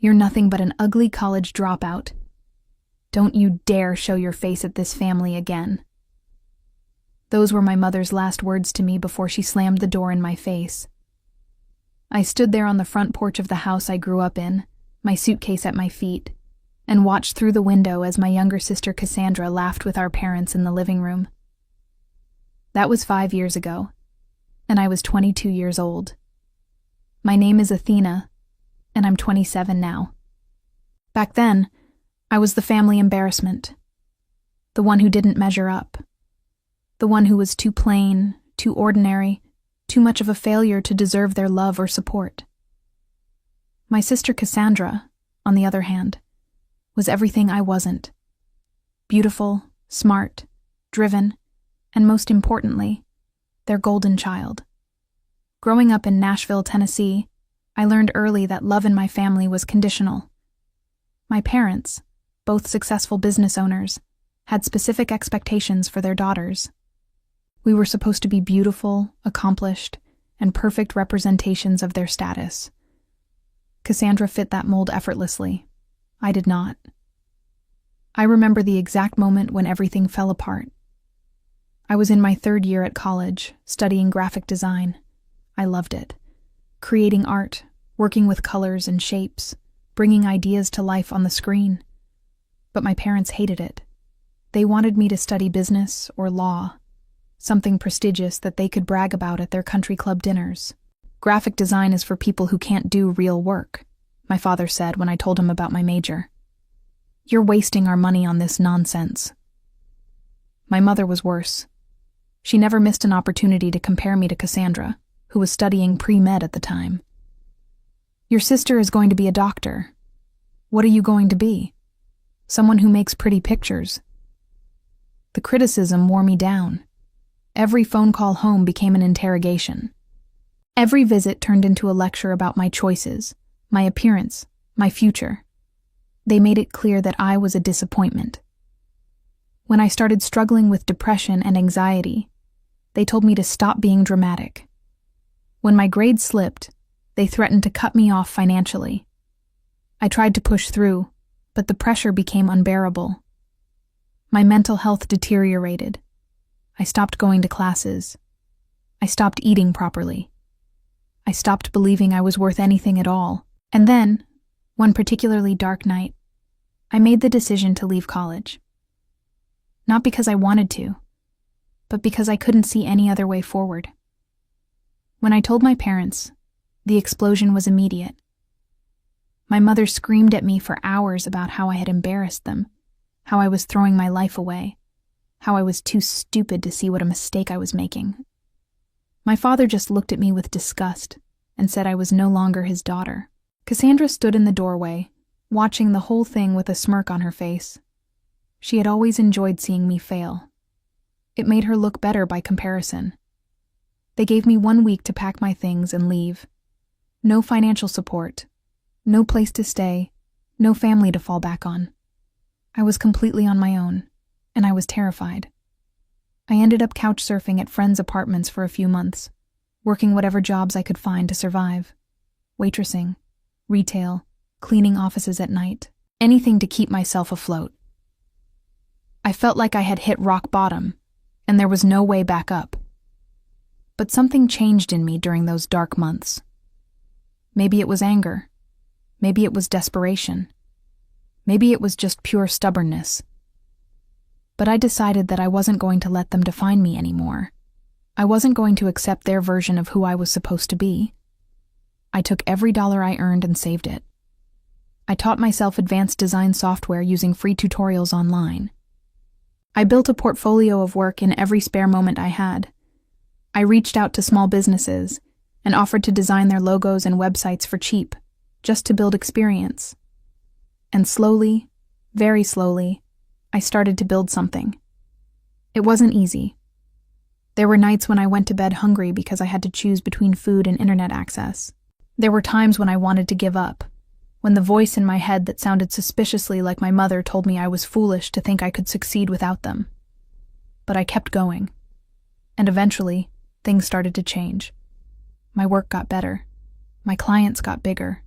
You're nothing but an ugly college dropout. Don't you dare show your face at this family again." Those were my mother's last words to me before she slammed the door in my face. I stood there on the front porch of the house I grew up in, my suitcase at my feet, and watched through the window as my younger sister Cassandra laughed with our parents in the living room. That was 5 years ago, and I was 22 years old. My name is Athena, and I'm 27 now. Back then, I was the family embarrassment, the one who didn't measure up, the one who was too plain, too ordinary, too much of a failure to deserve their love or support. My sister Cassandra, on the other hand, was everything I wasn't. Beautiful, smart, driven, and most importantly, their golden child. Growing up in Nashville, Tennessee, I learned early that love in my family was conditional. My parents, both successful business owners, had specific expectations for their daughters. We were supposed to be beautiful, accomplished, and perfect representations of their status. Cassandra fit that mold effortlessly. I did not. I remember the exact moment when everything fell apart. I was in my 3rd year at college, studying graphic design. I loved it. Creating art, working with colors and shapes, bringing ideas to life on the screen. But my parents hated it. They wanted me to study business or law, something prestigious that they could brag about at their country club dinners. "Graphic design is for people who can't do real work," my father said when I told him about my major. "You're wasting our money on this nonsense." My mother was worse. She never missed an opportunity to compare me to Cassandra, who was studying pre-med at the time. "Your sister is going to be a doctor. What are you going to be? Someone who makes pretty pictures." The criticism wore me down. Every phone call home became an interrogation. Every visit turned into a lecture about my choices, my appearance, my future. They made it clear that I was a disappointment. When I started struggling with depression and anxiety, they told me to stop being dramatic. When my grades slipped, they threatened to cut me off financially. I tried to push through, but the pressure became unbearable. My mental health deteriorated. I stopped going to classes. I stopped eating properly. I stopped believing I was worth anything at all. And then, one particularly dark night, I made the decision to leave college. Not because I wanted to, but because I couldn't see any other way forward. When I told my parents, the explosion was immediate. My mother screamed at me for hours about how I had embarrassed them, how I was throwing my life away, how I was too stupid to see what a mistake I was making. My father just looked at me with disgust and said I was no longer his daughter. Cassandra stood in the doorway, watching the whole thing with a smirk on her face. She had always enjoyed seeing me fail. It made her look better by comparison. They gave me 1 week to pack my things and leave. No financial support, no place to stay, no family to fall back on. I was completely on my own, and I was terrified. I ended up couch surfing at friends' apartments for a few months, working whatever jobs I could find to survive. Waitressing, retail, cleaning offices at night, anything to keep myself afloat. I felt like I had hit rock bottom, and there was no way back up. But something changed in me during those dark months. Maybe it was anger. Maybe it was desperation. Maybe it was just pure stubbornness. But I decided that I wasn't going to let them define me anymore. I wasn't going to accept their version of who I was supposed to be. I took every dollar I earned and saved it. I taught myself advanced design software using free tutorials online. I built a portfolio of work in every spare moment I had. I reached out to small businesses and offered to design their logos and websites for cheap, just to build experience. And slowly, very slowly, I started to build something. It wasn't easy. There were nights when I went to bed hungry because I had to choose between food and internet access. There were times when I wanted to give up, when the voice in my head that sounded suspiciously like my mother told me I was foolish to think I could succeed without them. But I kept going. And eventually, things started to change. My work got better. My clients got bigger.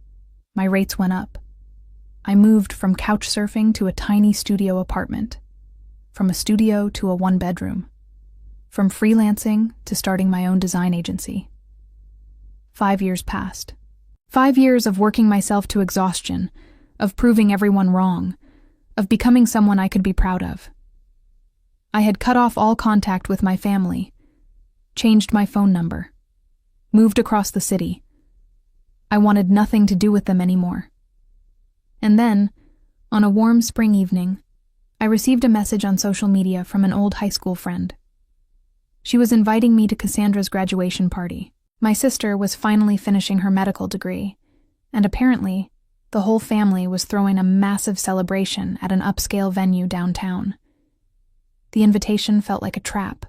My rates went up. I moved from couch surfing to a tiny studio apartment, from a studio to a one-bedroom, from freelancing to starting my own design agency. 5 years passed. 5 years of working myself to exhaustion, of proving everyone wrong, of becoming someone I could be proud of. I had cut off all contact with my family, changed my phone number, moved across the city. I wanted nothing to do with them anymore. And then, on a warm spring evening, I received a message on social media from an old high school friend. She was inviting me to Cassandra's graduation party. My sister was finally finishing her medical degree, and apparently, the whole family was throwing a massive celebration at an upscale venue downtown. The invitation felt like a trap.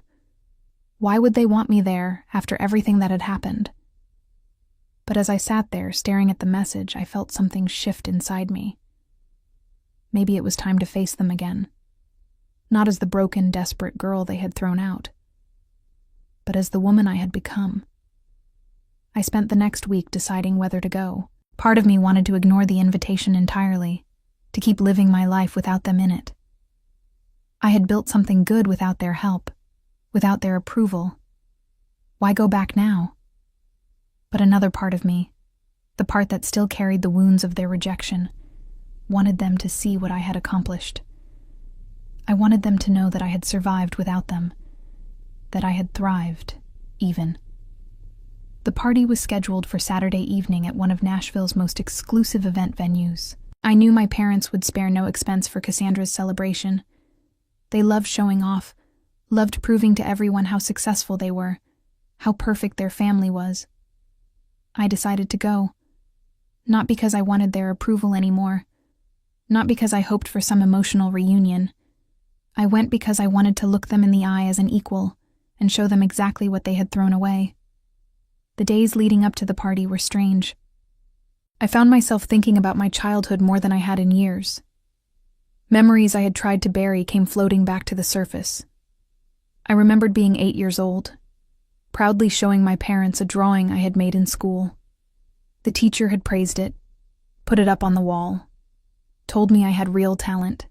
Why would they want me there after everything that had happened? But as I sat there staring at the message, I felt something shift inside me. Maybe it was time to face them again. Not as the broken, desperate girl they had thrown out, but as the woman I had become. I spent the next week deciding whether to go. Part of me wanted to ignore the invitation entirely, to keep living my life without them in it. I had built something good without their help, without their approval. Why go back now? But another part of me, the part that still carried the wounds of their rejection, wanted them to see what I had accomplished. I wanted them to know that I had survived without them, that I had thrived, even. The party was scheduled for Saturday evening at one of Nashville's most exclusive event venues. I knew my parents would spare no expense for Cassandra's celebration. They loved showing off, loved proving to everyone how successful they were, how perfect their family was. I decided to go, not because I wanted their approval anymore, not because I hoped for some emotional reunion. I went because I wanted to look them in the eye as an equal and show them exactly what they had thrown away. The days leading up to the party were strange. I found myself thinking about my childhood more than I had in years. Memories I had tried to bury came floating back to the surface. I remembered being 8 years old, proudly showing my parents a drawing I had made in school. The teacher had praised it, put it up on the wall, told me I had real talent.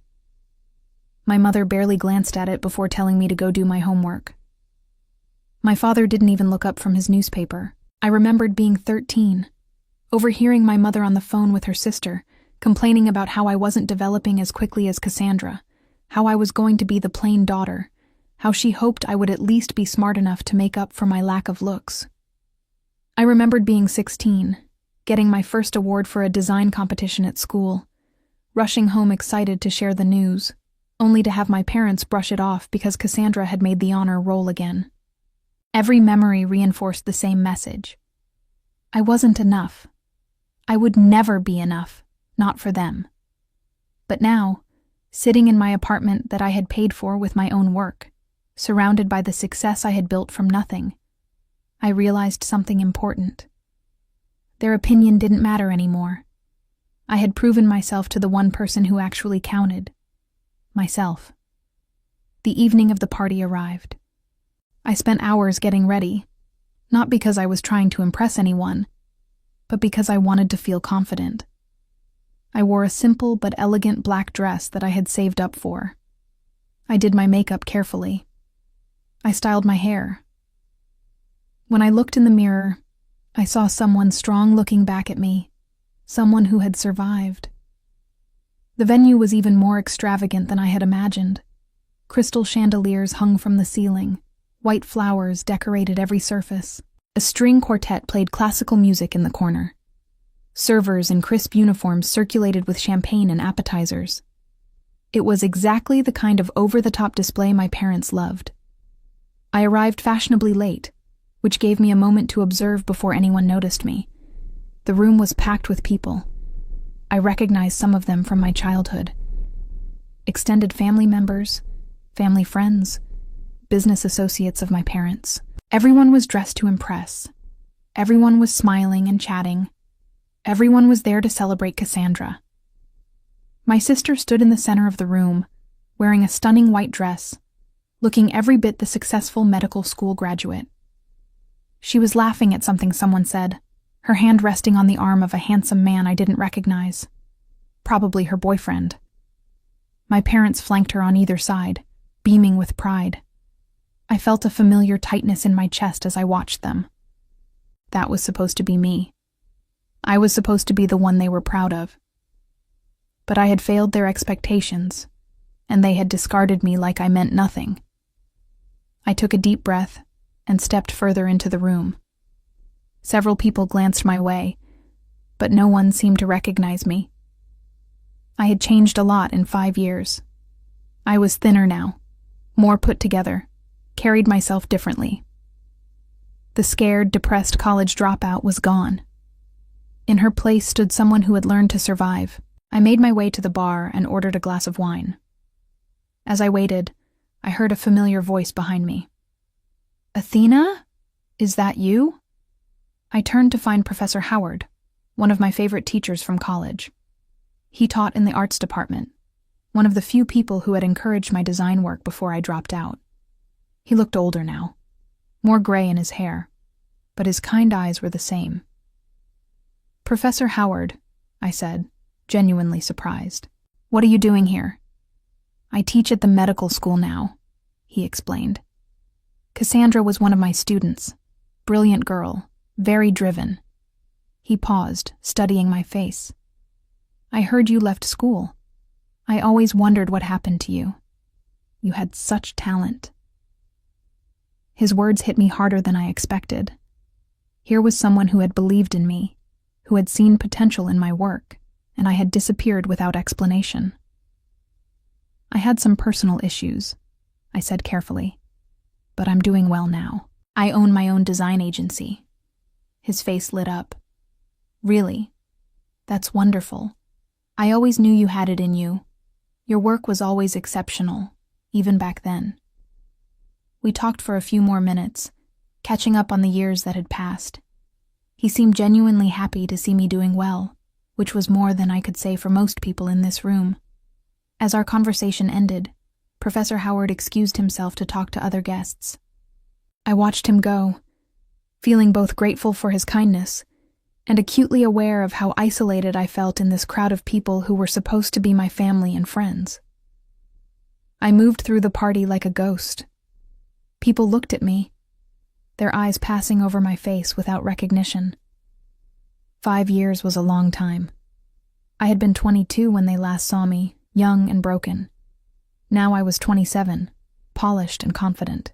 My mother barely glanced at it before telling me to go do my homework. My father didn't even look up from his newspaper. I remembered being 13, overhearing my mother on the phone with her sister, complaining about how I wasn't developing as quickly as Cassandra, how I was going to be the plain daughter, how she hoped I would at least be smart enough to make up for my lack of looks. I remembered being 16, getting my first award for a design competition at school, rushing home excited to share the news, only to have my parents brush it off because Cassandra had made the honor roll again. Every memory reinforced the same message. I wasn't enough. I would never be enough, not for them. But now, sitting in my apartment that I had paid for with my own work, surrounded by the success I had built from nothing, I realized something important. Their opinion didn't matter anymore. I had proven myself to the one person who actually counted. Myself. The evening of the party arrived. I spent hours getting ready, not because I was trying to impress anyone, but because I wanted to feel confident. I wore a simple but elegant black dress that I had saved up for. I did my makeup carefully. I styled my hair. When I looked in the mirror, I saw someone strong looking back at me, someone who had survived. The venue was even more extravagant than I had imagined. Crystal chandeliers hung from the ceiling. White flowers decorated every surface. A string quartet played classical music in the corner. Servers in crisp uniforms circulated with champagne and appetizers. It was exactly the kind of over-the-top display my parents loved. I arrived fashionably late, which gave me a moment to observe before anyone noticed me. The room was packed with people. I recognized some of them from my childhood. Extended family members, family friends, business associates of my parents. Everyone was dressed to impress. Everyone was smiling and chatting. Everyone was there to celebrate Cassandra. My sister stood in the center of the room, wearing a stunning white dress, looking every bit the successful medical school graduate. She was laughing at something someone said, her hand resting on the arm of a handsome man I didn't recognize. probably her boyfriend. My parents flanked her on either side, beaming with pride. I felt a familiar tightness in my chest as I watched them. That was supposed to be me. I was supposed to be the one they were proud of. But I had failed their expectations, and they had discarded me like I meant nothing. I took a deep breath and stepped further into the room. Several people glanced my way, but no one seemed to recognize me. I had changed a lot in 5 years. I was thinner now, more put together, carried myself differently. The scared, depressed college dropout was gone. In her place stood someone who had learned to survive. I made my way to the bar and ordered a glass of wine. As I waited, I heard a familiar voice behind me. "Athena? Is that you?" I turned to find Professor Howard, one of my favorite teachers from college. He taught in the arts department, one of the few people who had encouraged my design work before I dropped out. He looked older now, more gray in his hair, but his kind eyes were the same. "Professor Howard," I said, genuinely surprised. "What are you doing here?" "I teach at the medical school now," he explained. "Cassandra was one of my students. Brilliant girl, very driven." He paused, studying my face. "I heard you left school. I always wondered what happened to you. You had such talent." His words hit me harder than I expected. Here was someone who had believed in me, who had seen potential in my work, and I had disappeared without explanation. "I had some personal issues," I said carefully, "but I'm doing well now. I own my own design agency." His face lit up. "Really? That's wonderful. I always knew you had it in you. Your work was always exceptional, even back then." We talked for a few more minutes, catching up on the years that had passed. He seemed genuinely happy to see me doing well, which was more than I could say for most people in this room. As our conversation ended, Professor Howard excused himself to talk to other guests. I watched him go, feeling both grateful for his kindness and acutely aware of how isolated I felt in this crowd of people who were supposed to be my family and friends. I moved through the party like a ghost. People looked at me, their eyes passing over my face without recognition. 5 years was a long time. I had been 22 when they last saw me, young and broken. Now I was 27, polished and confident.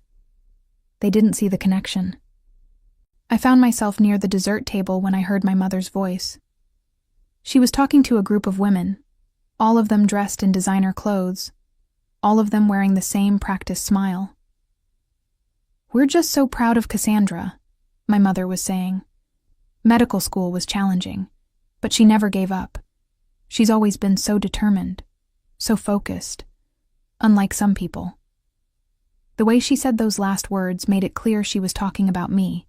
They didn't see the connection. I found myself near the dessert table when I heard my mother's voice. She was talking to a group of women, all of them dressed in designer clothes, all of them wearing the same practiced smile. "We're just so proud of Cassandra," my mother was saying. Medical school was challenging, but she never gave up. She's always been so determined, so focused, unlike some people. The way she said those last words made it clear she was talking about me,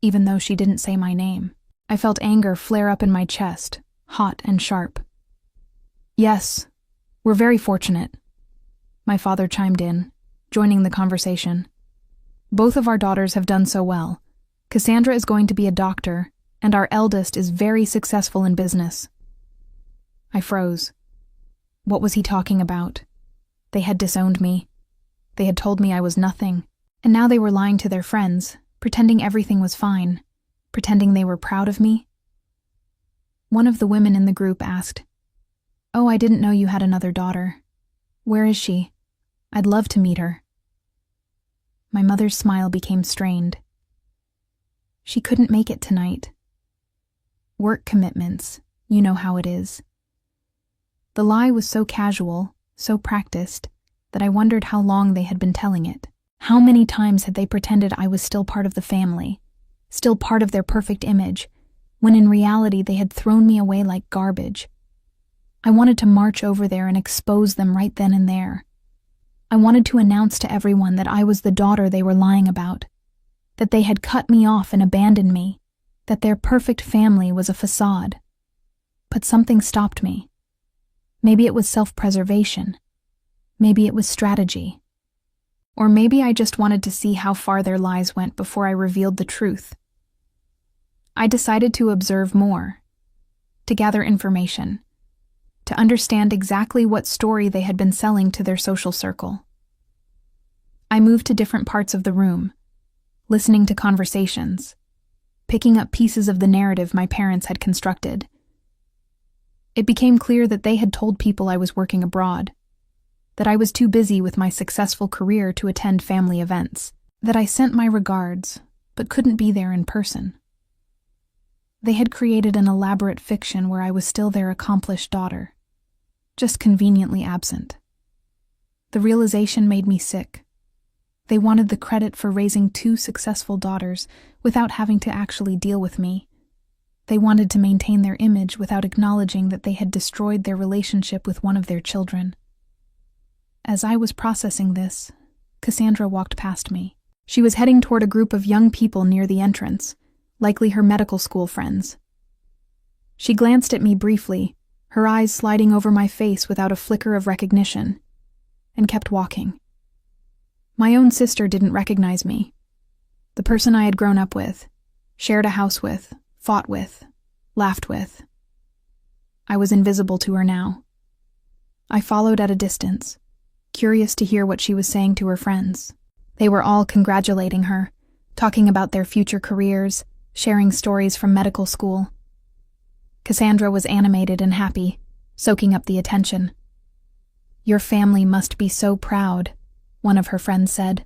even though she didn't say my name. I felt anger flare up in my chest, hot and sharp. "Yes, we're very fortunate," my father chimed in, joining the conversation. "Both of our daughters have done so well. Cassandra is going to be a doctor, and our eldest is very successful in business." I froze. What was he talking about? They had disowned me. They had told me I was nothing, and now they were lying to their friends, pretending everything was fine, pretending they were proud of me. One of the women in the group asked, "Oh, I didn't know you had another daughter. Where is she? I'd love to meet her." My mother's smile became strained. "She couldn't make it tonight. Work commitments, you know how it is." The lie was so casual, so practiced, that I wondered how long they had been telling it. How many times had they pretended I was still part of the family, still part of their perfect image, when in reality they had thrown me away like garbage. I wanted to march over there and expose them right then and there. I wanted to announce to everyone that I was the daughter they were lying about, that they had cut me off and abandoned me, that their perfect family was a facade. But something stopped me. Maybe it was self-preservation. Maybe it was strategy. Or maybe I just wanted to see how far their lies went before I revealed the truth. I decided to observe more, to gather information, to understand exactly what story they had been selling to their social circle. I moved to different parts of the room, listening to conversations, picking up pieces of the narrative my parents had constructed. It became clear that they had told people I was working abroad, that I was too busy with my successful career to attend family events, that I sent my regards, but couldn't be there in person. They had created an elaborate fiction where I was still their accomplished daughter, just conveniently absent. The realization made me sick. They wanted the credit for raising 2 successful daughters without having to actually deal with me. They wanted to maintain their image without acknowledging that they had destroyed their relationship with one of their children. As I was processing this, Cassandra walked past me. She was heading toward a group of young people near the entrance, likely her medical school friends. She glanced at me briefly, her eyes sliding over my face without a flicker of recognition, and kept walking. My own sister didn't recognize me. The person I had grown up with, shared a house with, fought with, laughed with. I was invisible to her now. I followed at a distance, curious to hear what she was saying to her friends. They were all congratulating her, talking about their future careers, sharing stories from medical school. Cassandra was animated and happy, soaking up the attention. "Your family must be so proud," one of her friends said.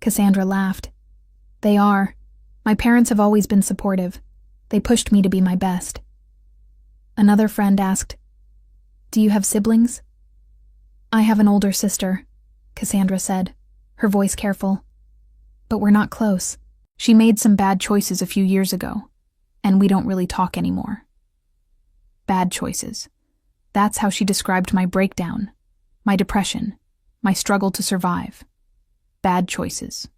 Cassandra laughed. "They are. My parents have always been supportive. They pushed me to be my best." Another friend asked, "Do you have siblings?" "I have an older sister," Cassandra said, her voice careful. "But we're not close. She made some bad choices a few years ago, and we don't really talk anymore." Bad choices. That's how she described my breakdown, my depression, my struggle to survive. Bad choices.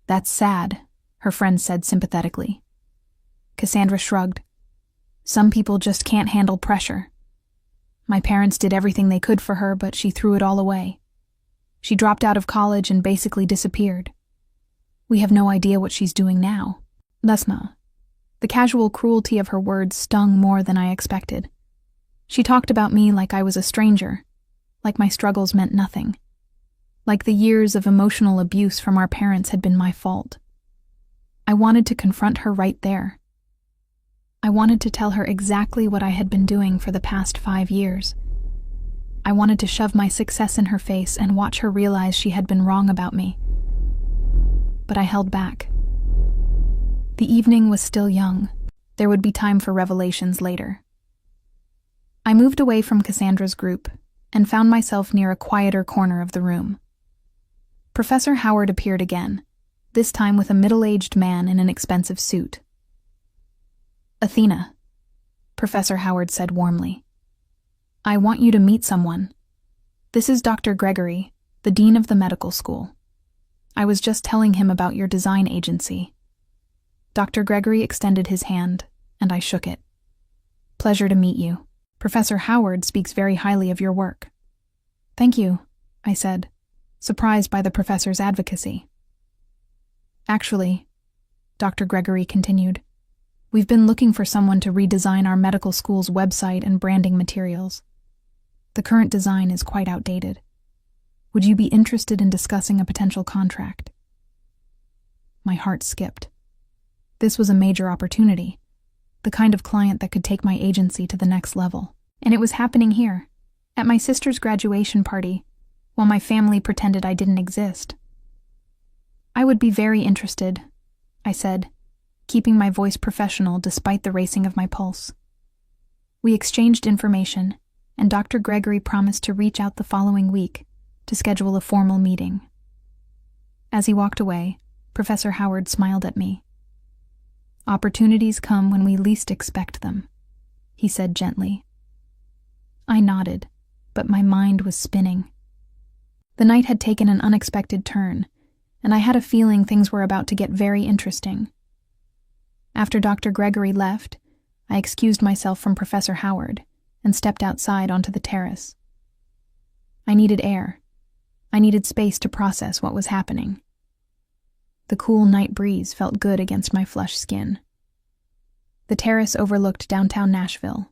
"That's sad," her friend said sympathetically. Cassandra shrugged. "Some people just can't handle pressure. My parents did everything they could for her, but she threw it all away. She dropped out of college and basically disappeared. We have no idea what she's doing now." Lesma. The casual cruelty of her words stung more than I expected. She talked about me like I was a stranger, like my struggles meant nothing, like the years of emotional abuse from our parents had been my fault. I wanted to confront her right there. I wanted to tell her exactly what I had been doing for the past 5 years. I wanted to shove my success in her face and watch her realize she had been wrong about me. But I held back. The evening was still young. There would be time for revelations later. I moved away from Cassandra's group and found myself near a quieter corner of the room. Professor Howard appeared again, this time with a middle-aged man in an expensive suit. "Athena," Professor Howard said warmly, "I want you to meet someone. This is Dr. Gregory, the dean of the medical school. I was just telling him about your design agency." Dr. Gregory extended his hand, and I shook it. "Pleasure to meet you. Professor Howard speaks very highly of your work." "Thank you," I said, surprised by the professor's advocacy. "Actually," Dr. Gregory continued, "we've been looking for someone to redesign our medical school's website and branding materials. The current design is quite outdated. Would you be interested in discussing a potential contract?" My heart skipped. This was a major opportunity, the kind of client that could take my agency to the next level. And it was happening here, at my sister's graduation party, while my family pretended I didn't exist. "I would be very interested," I said, keeping my voice professional despite the racing of my pulse. We exchanged information, and Dr. Gregory promised to reach out the following week to schedule a formal meeting. As he walked away, Professor Howard smiled at me. "Opportunities come when we least expect them," he said gently. I nodded, but my mind was spinning. The night had taken an unexpected turn, and I had a feeling things were about to get very interesting. After Dr. Gregory left, I excused myself from Professor Howard and stepped outside onto the terrace. I needed air. I needed space to process what was happening. The cool night breeze felt good against my flushed skin. The terrace overlooked downtown Nashville,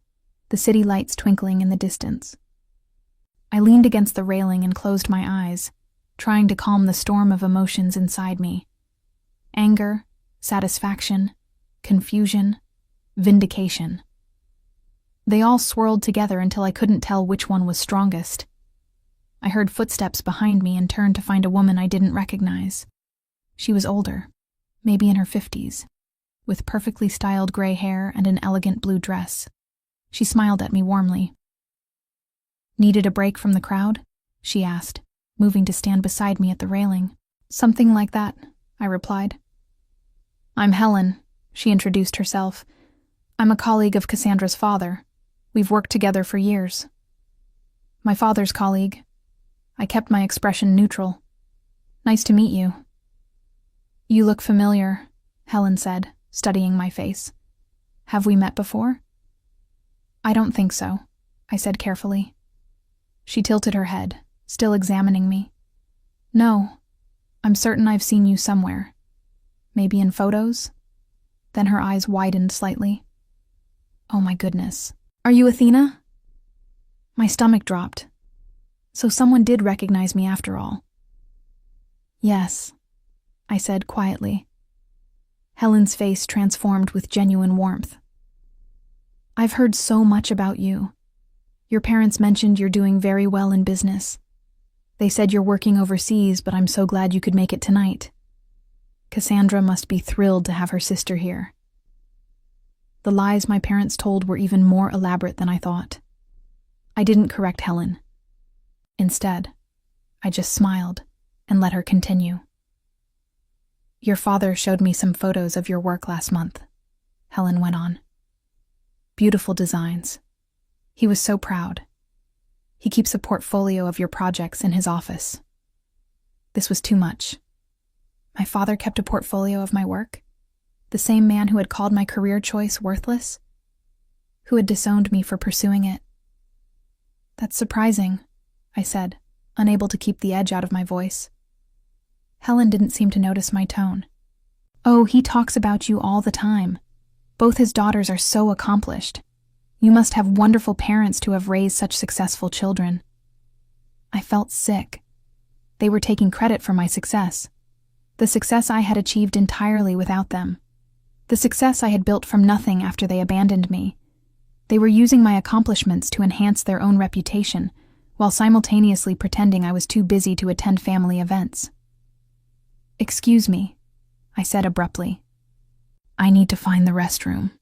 the city lights twinkling in the distance. I leaned against the railing and closed my eyes, trying to calm the storm of emotions inside me. Anger, satisfaction, confusion, vindication. They all swirled together until I couldn't tell which one was strongest. I heard footsteps behind me and turned to find a woman I didn't recognize. She was older, maybe in her 50s, with perfectly styled gray hair and an elegant blue dress. She smiled at me warmly. "Needed a break from the crowd?" she asked, moving to stand beside me at the railing. "Something like that," I replied. "I'm Helen," she introduced herself. "I'm a colleague of Cassandra's father. We've worked together for years." "My father's colleague." I kept my expression neutral. "Nice to meet you." "You look familiar," Helen said, studying my face. "Have we met before?" "I don't think so," I said carefully. She tilted her head, still examining me. "No, I'm certain I've seen you somewhere. Maybe in photos?" Then her eyes widened slightly. "Oh my goodness. Are you Athena?" My stomach dropped. So someone did recognize me after all. "Yes," I said quietly. Helen's face transformed with genuine warmth. "I've heard so much about you. Your parents mentioned you're doing very well in business. They said you're working overseas, but I'm so glad you could make it tonight. Cassandra must be thrilled to have her sister here." The lies my parents told were even more elaborate than I thought. I didn't correct Helen. Instead, I just smiled and let her continue. "Your father showed me some photos of your work last month," Helen went on. "Beautiful designs. He was so proud. He keeps a portfolio of your projects in his office." This was too much. My father kept a portfolio of my work? The same man who had called my career choice worthless? Who had disowned me for pursuing it? "That's surprising," I said, unable to keep the edge out of my voice. Helen didn't seem to notice my tone. "Oh, he talks about you all the time. Both his daughters are so accomplished. You must have wonderful parents to have raised such successful children." I felt sick. They were taking credit for my success. The success I had achieved entirely without them. The success I had built from nothing after they abandoned me. They were using my accomplishments to enhance their own reputation, while simultaneously pretending I was too busy to attend family events. "Excuse me," I said abruptly. "I need to find the restroom."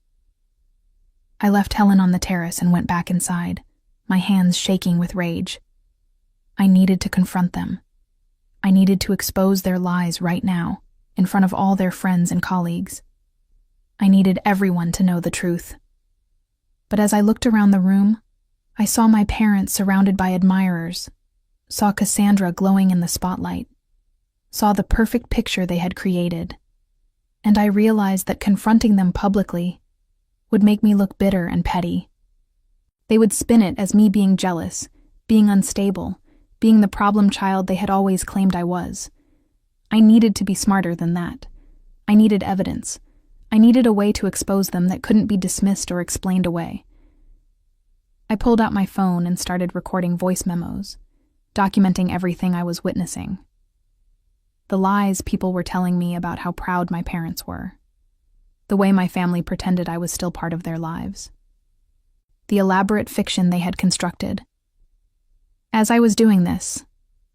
I left Helen on the terrace and went back inside, my hands shaking with rage. I needed to confront them. I needed to expose their lies right now, in front of all their friends and colleagues. I needed everyone to know the truth. But as I looked around the room, I saw my parents surrounded by admirers, saw Cassandra glowing in the spotlight, saw the perfect picture they had created, and I realized that confronting them publicly would make me look bitter and petty. They would spin it as me being jealous, being unstable, being the problem child they had always claimed I was. I needed to be smarter than that. I needed evidence. I needed a way to expose them that couldn't be dismissed or explained away. I pulled out my phone and started recording voice memos, documenting everything I was witnessing. The lies people were telling me about how proud my parents were. The way my family pretended I was still part of their lives. The elaborate fiction they had constructed. As I was doing this,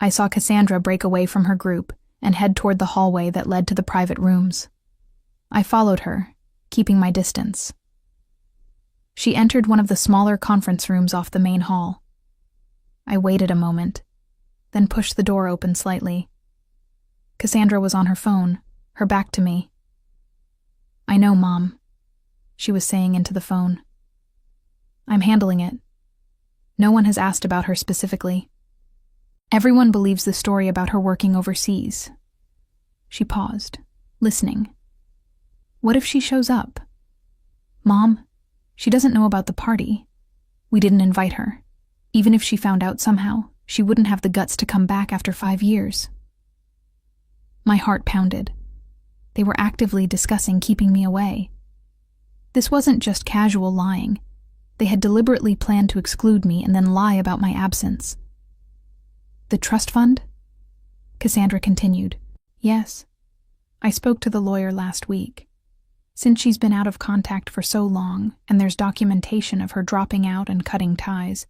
I saw Cassandra break away from her group and head toward the hallway that led to the private rooms. I followed her, keeping my distance. She entered one of the smaller conference rooms off the main hall. I waited a moment, then pushed the door open slightly. Cassandra was on her phone, her back to me. "I know, Mom," she was saying into the phone. "I'm handling it. No one has asked about her specifically. Everyone believes the story about her working overseas." She paused, listening. "What if she shows up? Mom, she doesn't know about the party. We didn't invite her. Even if she found out somehow, she wouldn't have the guts to come back after 5 years." My heart pounded. They were actively discussing keeping me away. This wasn't just casual lying. They had deliberately planned to exclude me and then lie about my absence. The trust fund? Cassandra continued. Yes. I spoke to the lawyer last week. Since she's been out of contact for so long, and there's documentation of her dropping out and cutting ties,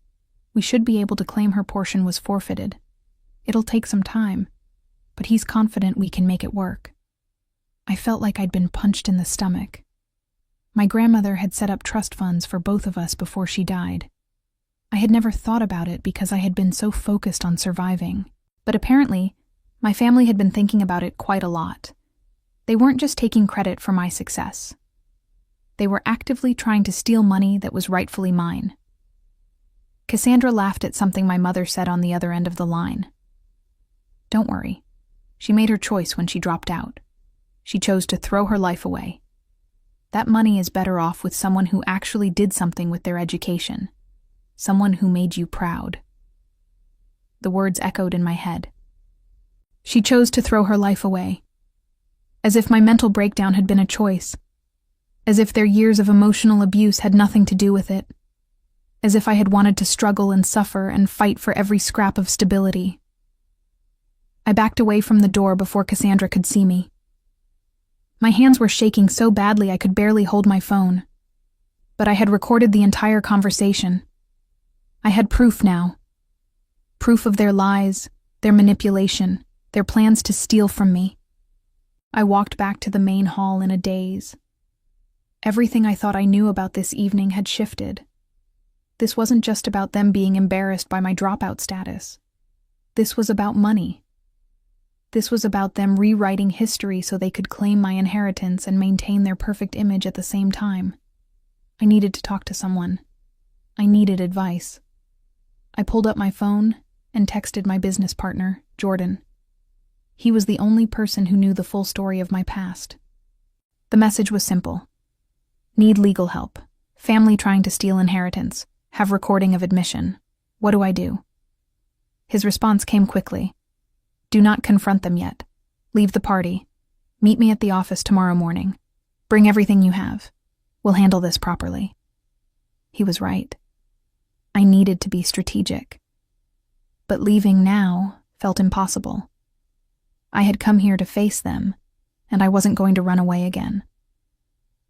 we should be able to claim her portion was forfeited. It'll take some time, but he's confident we can make it work. I felt like I'd been punched in the stomach. My grandmother had set up trust funds for both of us before she died. I had never thought about it because I had been so focused on surviving, but apparently, my family had been thinking about it quite a lot. They weren't just taking credit for my success. They were actively trying to steal money that was rightfully mine. Cassandra laughed at something my mother said on the other end of the line. Don't worry. She made her choice when she dropped out. She chose to throw her life away. That money is better off with someone who actually did something with their education. Someone who made you proud. The words echoed in my head. She chose to throw her life away. As if my mental breakdown had been a choice. As if their years of emotional abuse had nothing to do with it. As if I had wanted to struggle and suffer and fight for every scrap of stability. I backed away from the door before Cassandra could see me. My hands were shaking so badly I could barely hold my phone. But I had recorded the entire conversation. I had proof now. Proof of their lies, their manipulation, their plans to steal from me. I walked back to the main hall in a daze. Everything I thought I knew about this evening had shifted. This wasn't just about them being embarrassed by my dropout status. This was about money. This was about them rewriting history so they could claim my inheritance and maintain their perfect image at the same time. I needed to talk to someone. I needed advice. I pulled up my phone and texted my business partner, Jordan. He was the only person who knew the full story of my past. The message was simple. Need legal help. Family trying to steal inheritance. Have recording of admission. What do I do? His response came quickly. Do not confront them yet. Leave the party. Meet me at the office tomorrow morning. Bring everything you have. We'll handle this properly. He was right. I needed to be strategic. But leaving now felt impossible. I had come here to face them, and I wasn't going to run away again.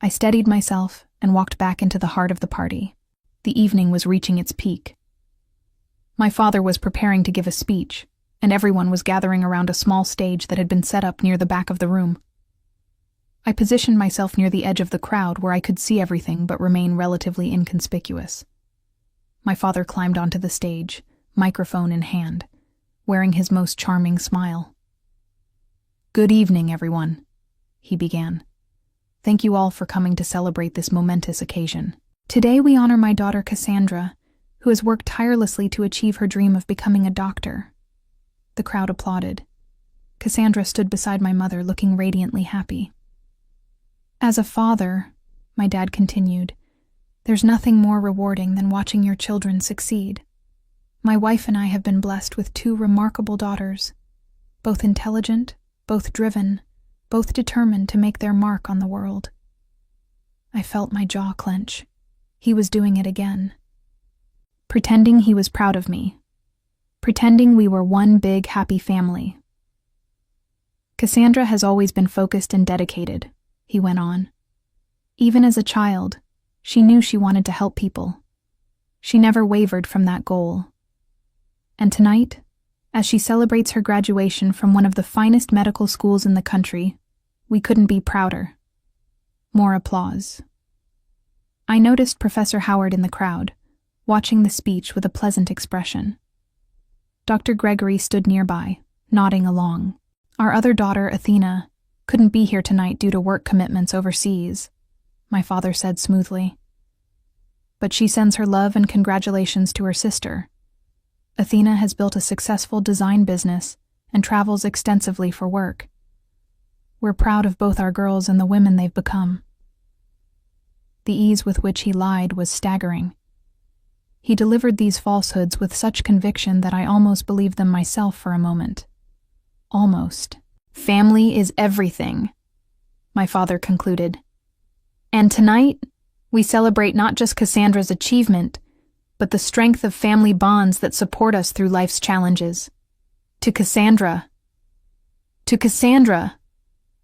I steadied myself and walked back into the heart of the party. The evening was reaching its peak. My father was preparing to give a speech, and everyone was gathering around a small stage that had been set up near the back of the room. I positioned myself near the edge of the crowd where I could see everything but remain relatively inconspicuous. My father climbed onto the stage, microphone in hand, wearing his most charming smile. Good evening, everyone, he began. Thank you all for coming to celebrate this momentous occasion. Today we honor my daughter Cassandra, who has worked tirelessly to achieve her dream of becoming a doctor. The crowd applauded. Cassandra stood beside my mother, looking radiantly happy. As a father, my dad continued, there's nothing more rewarding than watching your children succeed. My wife and I have been blessed with two remarkable daughters, both intelligent, both driven, both determined to make their mark on the world. I felt my jaw clench. He was doing it again. Pretending he was proud of me. Pretending we were one big, happy family. Cassandra has always been focused and dedicated, he went on. Even as a child, she knew she wanted to help people. She never wavered from that goal. And tonight, as she celebrates her graduation from one of the finest medical schools in the country, we couldn't be prouder. More applause. I noticed Professor Howard in the crowd, watching the speech with a pleasant expression. Dr. Gregory stood nearby, nodding along. Our other daughter, Athena, couldn't be here tonight due to work commitments overseas, my father said smoothly. But she sends her love and congratulations to her sister. Athena has built a successful design business and travels extensively for work. We're proud of both our girls and the women they've become. The ease with which he lied was staggering. He delivered these falsehoods with such conviction that I almost believed them myself for a moment. Almost. Family is everything, my father concluded. And tonight, We celebrate not just Cassandra's achievement, but the strength of family bonds that support us through life's challenges. To Cassandra! To Cassandra!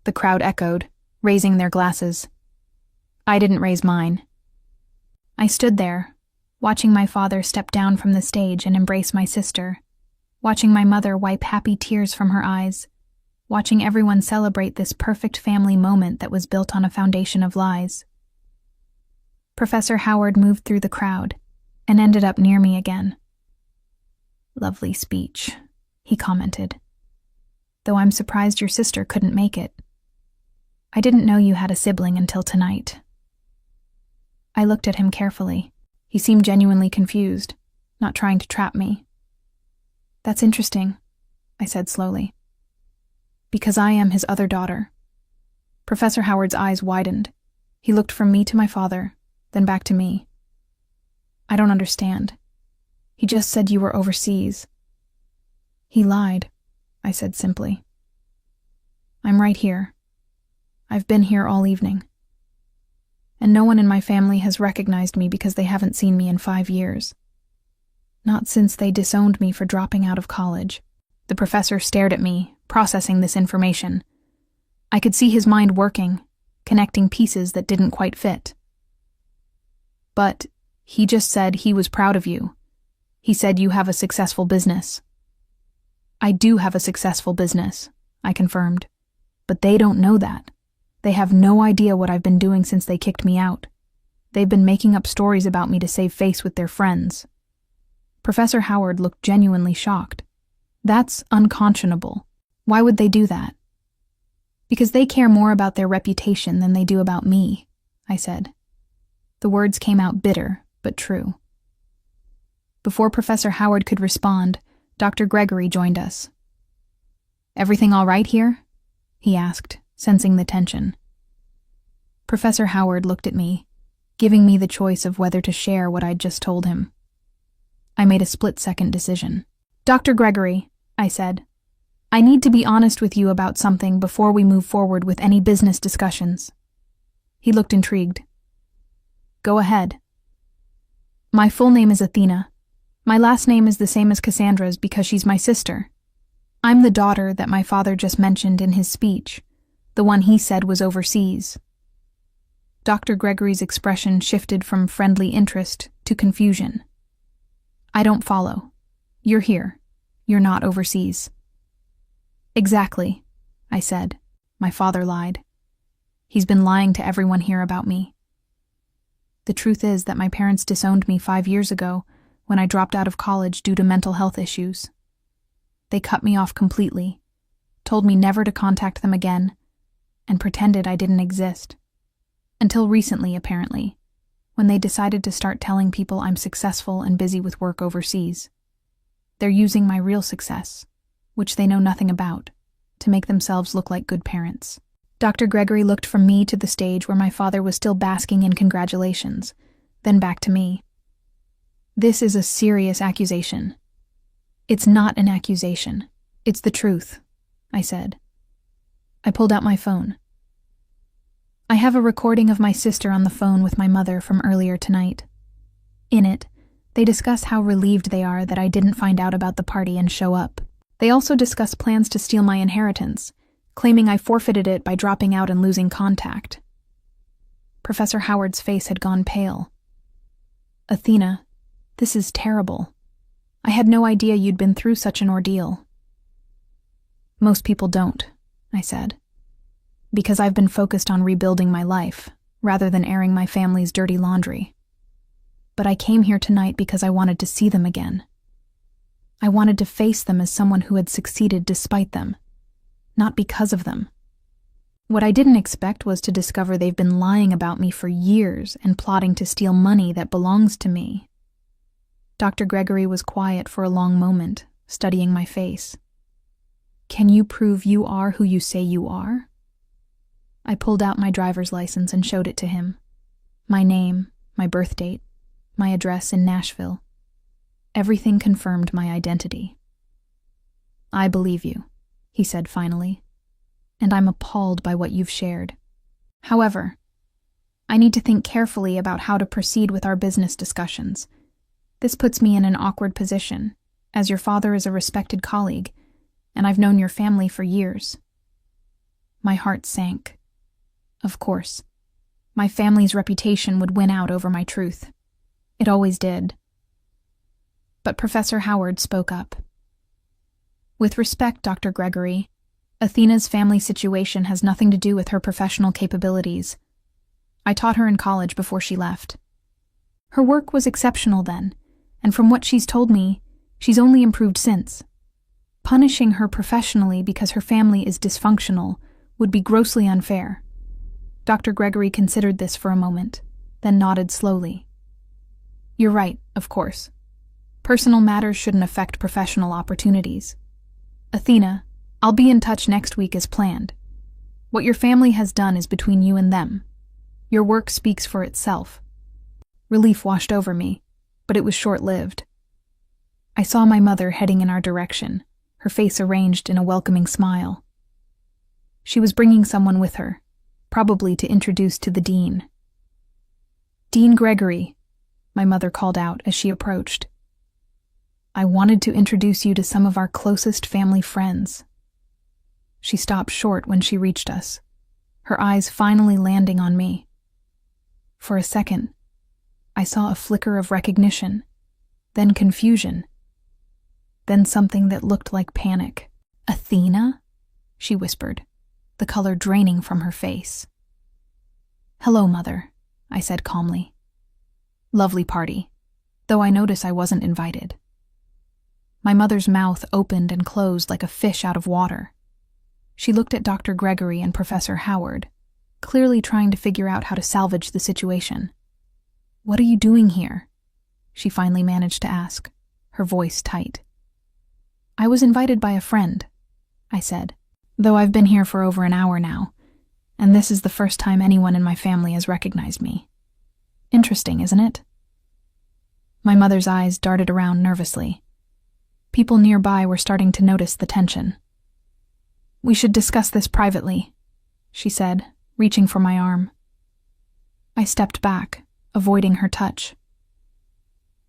The crowd echoed, raising their glasses. I didn't raise mine. I stood there, watching my father step down from the stage and embrace my sister, watching my mother wipe happy tears from her eyes, watching everyone celebrate this perfect family moment that was built on a foundation of lies. Professor Howard moved through the crowd and ended up near me again. Lovely speech, he commented. Though I'm surprised your sister couldn't make it. I didn't know you had a sibling until tonight. I looked at him carefully. He seemed genuinely confused, not trying to trap me. That's interesting, I said slowly. Because I am his other daughter. Professor Howard's eyes widened. He looked from me to my father, then back to me. I don't understand. He just said you were overseas. He lied, I said simply. I'm right here. I've been here all evening. And no one in my family has recognized me because they haven't seen me in 5 years. Not since they disowned me for dropping out of college. The professor stared at me, processing this information. I could see his mind working, connecting pieces that didn't quite fit. But he just said he was proud of you. He said you have a successful business. I do have a successful business, I confirmed. But they don't know that. They have no idea what I've been doing since they kicked me out. They've been making up stories about me to save face with their friends. Professor Howard looked genuinely shocked. That's unconscionable. Why would they do that? Because they care more about their reputation than they do about me, I said. The words came out bitter, but true. Before Professor Howard could respond, Dr. Gregory joined us. Everything all right here? He asked, sensing the tension. Professor Howard looked at me, giving me the choice of whether to share what I'd just told him. I made a split-second decision. Dr. Gregory, I said, I need to be honest with you about something before we move forward with any business discussions. He looked intrigued. Go ahead. My full name is Athena. My last name is the same as Cassandra's because she's my sister. I'm the daughter that my father just mentioned in his speech, the one he said was overseas. Dr. Gregory's expression shifted from friendly interest to confusion. I don't follow. You're here. You're not overseas. Exactly, I said. My father lied. He's been lying to everyone here about me. The truth is that my parents disowned me 5 years ago when I dropped out of college due to mental health issues. They cut me off completely, told me never to contact them again, and pretended I didn't exist. Until recently, apparently, when they decided to start telling people I'm successful and busy with work overseas. They're using my real success, which they know nothing about, to make themselves look like good parents. Dr. Gregory looked from me to the stage where my father was still basking in congratulations, then back to me. This is a serious accusation. It's not an accusation. It's the truth, I said. I pulled out my phone. I have a recording of my sister on the phone with my mother from earlier tonight. In it, they discuss how relieved they are that I didn't find out about the party and show up. They also discuss plans to steal my inheritance, claiming I forfeited it by dropping out and losing contact. Professor Howard's face had gone pale. Athena, this is terrible. I had no idea you'd been through such an ordeal. Most people don't, I said, because I've been focused on rebuilding my life, rather than airing my family's dirty laundry. But I came here tonight because I wanted to see them again. I wanted to face them as someone who had succeeded despite them, not because of them. What I didn't expect was to discover they've been lying about me for years and plotting to steal money that belongs to me. Dr. Gregory was quiet for a long moment, studying my face. Can you prove you are who you say you are? I pulled out my driver's license and showed it to him. My name, my birth date, my address in Nashville. Everything confirmed my identity. I believe you, he said finally, and I'm appalled by what you've shared. However, I need to think carefully about how to proceed with our business discussions. This puts me in an awkward position, as your father is a respected colleague, and I've known your family for years." My heart sank. Of course. My family's reputation would win out over my truth. It always did. But Professor Howard spoke up. "With respect, Dr. Gregory, Athena's family situation has nothing to do with her professional capabilities. I taught her in college before she left. Her work was exceptional then, and from what she's told me, she's only improved since. Punishing her professionally because her family is dysfunctional would be grossly unfair." Dr. Gregory considered this for a moment, then nodded slowly. "You're right, of course. Personal matters shouldn't affect professional opportunities. Athena, I'll be in touch next week as planned. What your family has done is between you and them. Your work speaks for itself." Relief washed over me, but it was short-lived. I saw my mother heading in our direction, her face arranged in a welcoming smile. She was bringing someone with her, probably to introduce to the dean. "Dean Gregory," my mother called out as she approached. "I wanted to introduce you to some of our closest family friends." She stopped short when she reached us, her eyes finally landing on me. For a second, I saw a flicker of recognition, then confusion, then something that looked like panic. "Athena?" she whispered, the color draining from her face. "Hello, Mother," I said calmly. "Lovely party, though I notice I wasn't invited." My mother's mouth opened and closed like a fish out of water. She looked at Dr. Gregory and Professor Howard, clearly trying to figure out how to salvage the situation. "What are you doing here?" she finally managed to ask, her voice tight. "I was invited by a friend," I said, "though I've been here for over an hour now, and this is the first time anyone in my family has recognized me. Interesting, isn't it?" My mother's eyes darted around nervously. People nearby were starting to notice the tension. "We should discuss this privately," she said, reaching for my arm. I stepped back, avoiding her touch.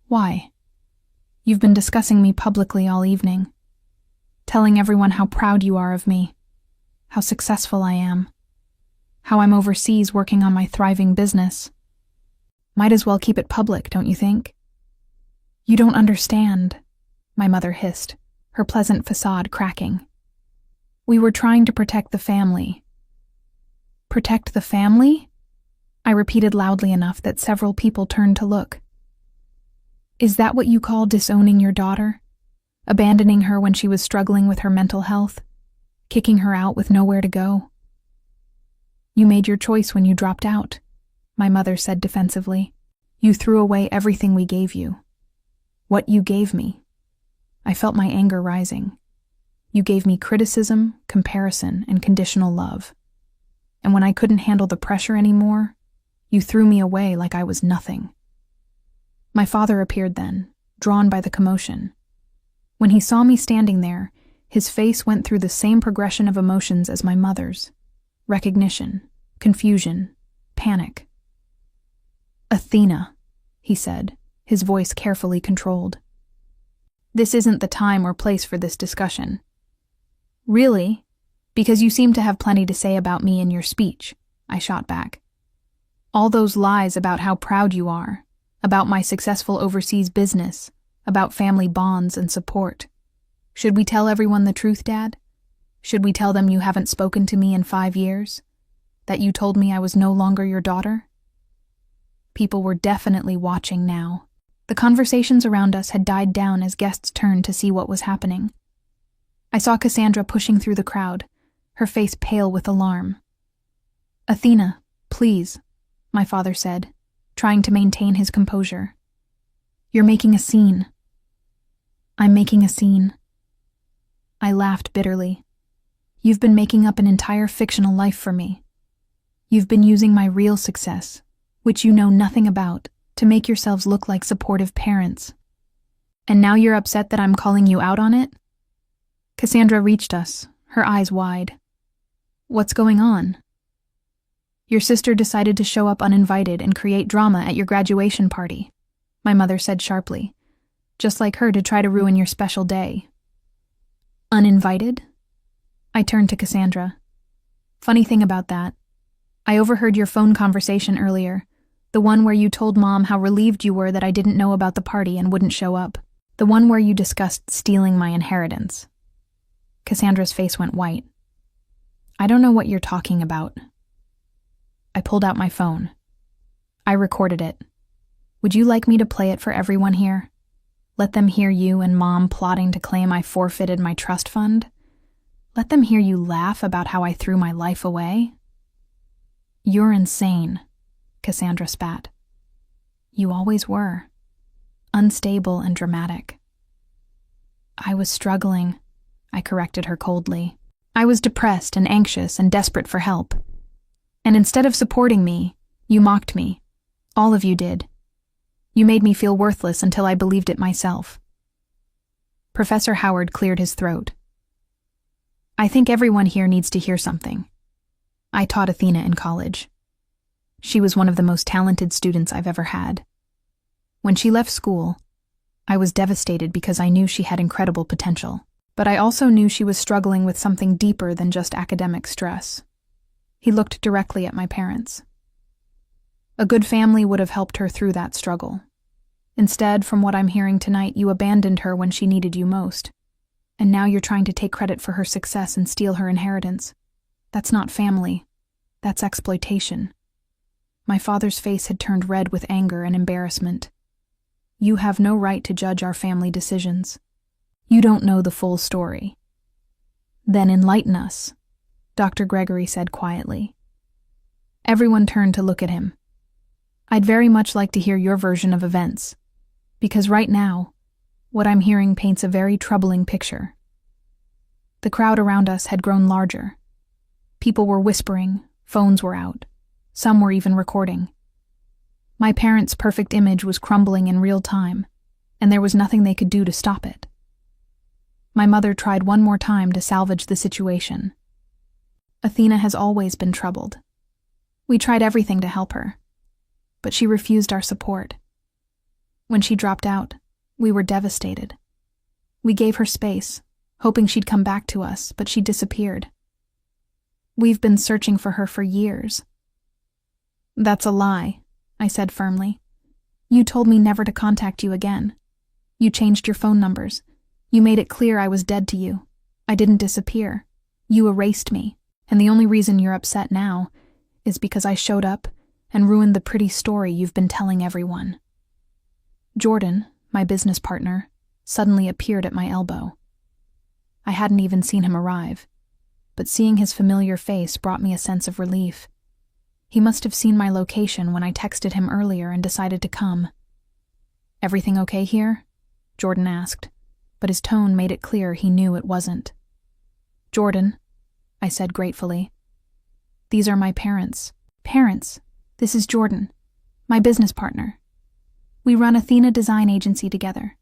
"Why? You've been discussing me publicly all evening, telling everyone how proud you are of me, how successful I am, how I'm overseas working on my thriving business. Might as well keep it public, don't you think?" "You don't understand," my mother hissed, her pleasant facade cracking. "We were trying to protect the family." "Protect the family?" I repeated loudly enough that several people turned to look. "Is that what you call disowning your daughter? Abandoning her when she was struggling with her mental health? Kicking her out with nowhere to go?" "You made your choice when you dropped out," my mother said defensively. "You threw away everything we gave you. What you gave me." I felt my anger rising. "You gave me criticism, comparison, and conditional love. And when I couldn't handle the pressure anymore, you threw me away like I was nothing." My father appeared then, drawn by the commotion. When he saw me standing there, his face went through the same progression of emotions as my mother's: recognition, confusion, panic. "Athena," he said, his voice carefully controlled. "This isn't the time or place for this discussion." "Really? Because you seem to have plenty to say about me in your speech," I shot back. "All those lies about how proud you are, about my successful overseas business, about family bonds and support. Should we tell everyone the truth, Dad? Should we tell them you haven't spoken to me in 5 years? That you told me I was no longer your daughter?" People were definitely watching now. The conversations around us had died down as guests turned to see what was happening. I saw Cassandra pushing through the crowd, her face pale with alarm. "Athena, please," my father said, trying to maintain his composure. "You're making a scene." "I'm making a scene." I laughed bitterly. "You've been making up an entire fictional life for me. You've been using my real success, which you know nothing about, to make yourselves look like supportive parents. And now you're upset that I'm calling you out on it?" Cassandra reached us, her eyes wide. "What's going on?" Your sister decided to show up uninvited and create drama at your graduation party, my mother said sharply. Just like her to try to ruin your special day. Uninvited? I turned to Cassandra. Funny thing about that, I overheard your phone conversation earlier, the one where you told Mom how relieved you were that I didn't know about the party and wouldn't show up, the one where you discussed stealing my inheritance. Cassandra's face went white. I don't know what you're talking about. I pulled out my phone. I recorded it. Would you like me to play it for everyone here? Let them hear you and Mom plotting to claim I forfeited my trust fund? Let them hear you laugh about how I threw my life away? You're insane, Cassandra spat. You always were. Unstable and dramatic. I was struggling, I corrected her coldly. I was depressed and anxious and desperate for help. And instead of supporting me, you mocked me. All of you did. You made me feel worthless until I believed it myself. Professor Howard cleared his throat. I think everyone here needs to hear something. I taught Athena in college. She was one of the most talented students I've ever had. When she left school, I was devastated because I knew she had incredible potential, but I also knew she was struggling with something deeper than just academic stress. He looked directly at my parents. A good family would have helped her through that struggle. Instead, from what I'm hearing tonight, you abandoned her when she needed you most. And now you're trying to take credit for her success and steal her inheritance. That's not family. That's exploitation. My father's face had turned red with anger and embarrassment. You have no right to judge our family decisions. You don't know the full story. Then enlighten us, Dr. Gregory said quietly. Everyone turned to look at him. I'd very much like to hear your version of events, because right now, what I'm hearing paints a very troubling picture. The crowd around us had grown larger. People were whispering, phones were out, some were even recording. My parents' perfect image was crumbling in real time, and there was nothing they could do to stop it. My mother tried one more time to salvage the situation. Athena has always been troubled. We tried everything to help her, but she refused our support. When she dropped out, we were devastated. We gave her space, hoping she'd come back to us, but she disappeared. We've been searching for her for years. That's a lie, I said firmly. You told me never to contact you again. You changed your phone numbers. You made it clear I was dead to you. I didn't disappear. You erased me, and the only reason you're upset now is because I showed up and ruined the pretty story you've been telling everyone. Jordan, my business partner, suddenly appeared at my elbow. I hadn't even seen him arrive, but seeing his familiar face brought me a sense of relief. He must have seen my location when I texted him earlier and decided to come. Everything okay here? Jordan asked, but his tone made it clear he knew it wasn't. Jordan, I said gratefully. These are my parents. Parents, this is Jordan, my business partner. We run Athena Design Agency together.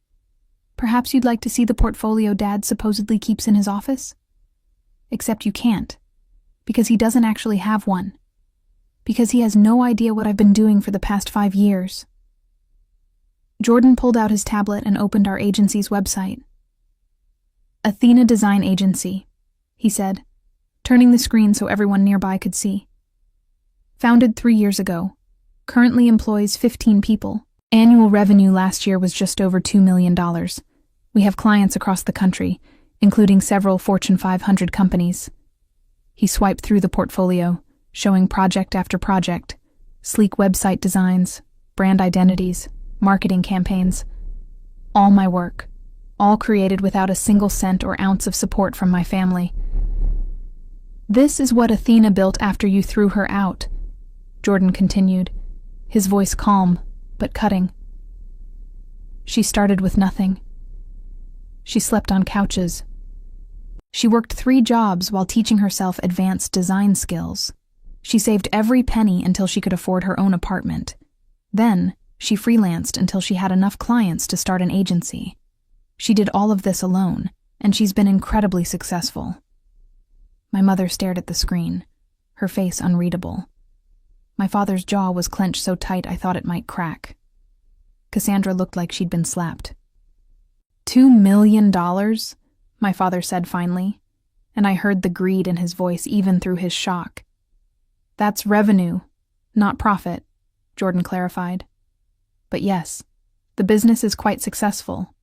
Perhaps you'd like to see the portfolio Dad supposedly keeps in his office? Except you can't, because he doesn't actually have one. Because he has no idea what I've been doing for the past 5 years. Jordan pulled out his tablet and opened our agency's website. Athena Design Agency, he said, turning the screen so everyone nearby could see. Founded 3 years ago, currently employs 15 people. Annual revenue last year was just over $2 million. We have clients across the country, including several Fortune 500 companies. He swiped through the portfolio, showing project after project, sleek website designs, brand identities, marketing campaigns. All my work, all created without a single cent or ounce of support from my family. This is what Athena built after you threw her out, Jordan continued, his voice calm, but cutting. She started with nothing. She slept on couches. She worked 3 jobs while teaching herself advanced design skills. She saved every penny until she could afford her own apartment. Then, she freelanced until she had enough clients to start an agency. She did all of this alone, and she's been incredibly successful. My mother stared at the screen, her face unreadable. My father's jaw was clenched so tight I thought it might crack. Cassandra looked like she'd been slapped. $2 million? My father said finally, and I heard the greed in his voice even through his shock. That's revenue, not profit, Jordan clarified. But yes, the business is quite successful.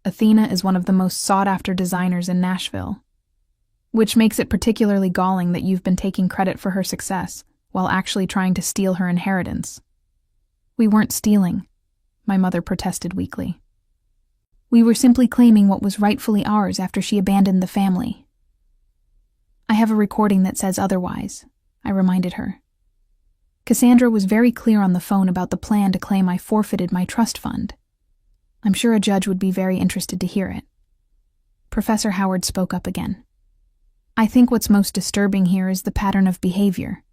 Athena is one of the most sought-after designers in Nashville, which makes it particularly galling that you've been taking credit for her success while actually trying to steal her inheritance. We weren't stealing, my mother protested weakly. We were simply claiming what was rightfully ours after she abandoned the family. I have a recording that says otherwise, I reminded her. Cassandra was very clear on the phone about the plan to claim I forfeited my trust fund. I'm sure a judge would be very interested to hear it. Professor Howard spoke up again. I think what's most disturbing here is the pattern of behavior.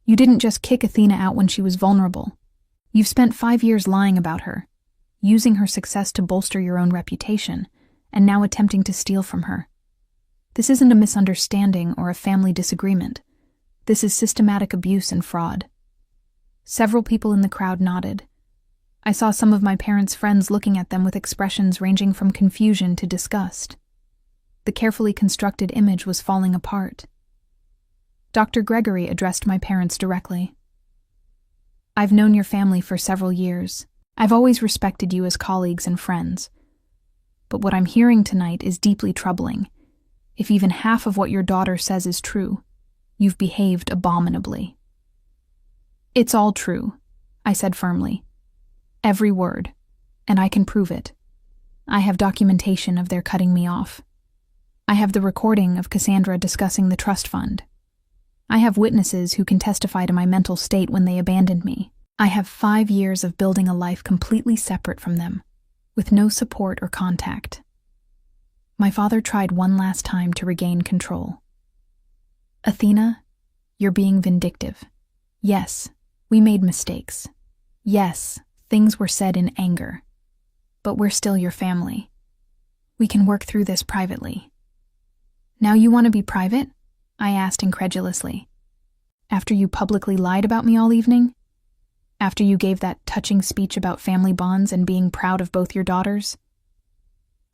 You didn't just kick Athena out when she was vulnerable. You've spent 5 years lying about her, using her success to bolster your own reputation, and now attempting to steal from her. This isn't a misunderstanding or a family disagreement. This is systematic abuse and fraud. Several people in the crowd nodded. I saw some of my parents' friends looking at them with expressions ranging from confusion to disgust. The carefully constructed image was falling apart. Dr. Gregory addressed my parents directly. I've known your family for several years. I've always respected you as colleagues and friends. But what I'm hearing tonight is deeply troubling. If even half of what your daughter says is true, you've behaved abominably. It's all true, I said firmly. Every word, and I can prove it. I have documentation of their cutting me off. I have the recording of Cassandra discussing the trust fund. I have witnesses who can testify to my mental state when they abandoned me. I have 5 years of building a life completely separate from them, with no support or contact. My father tried one last time to regain control. Athena, you're being vindictive. Yes, we made mistakes. Yes, things were said in anger. But we're still your family. We can work through this privately. Now you want to be private? I asked incredulously. After you publicly lied about me all evening? After you gave that touching speech about family bonds and being proud of both your daughters?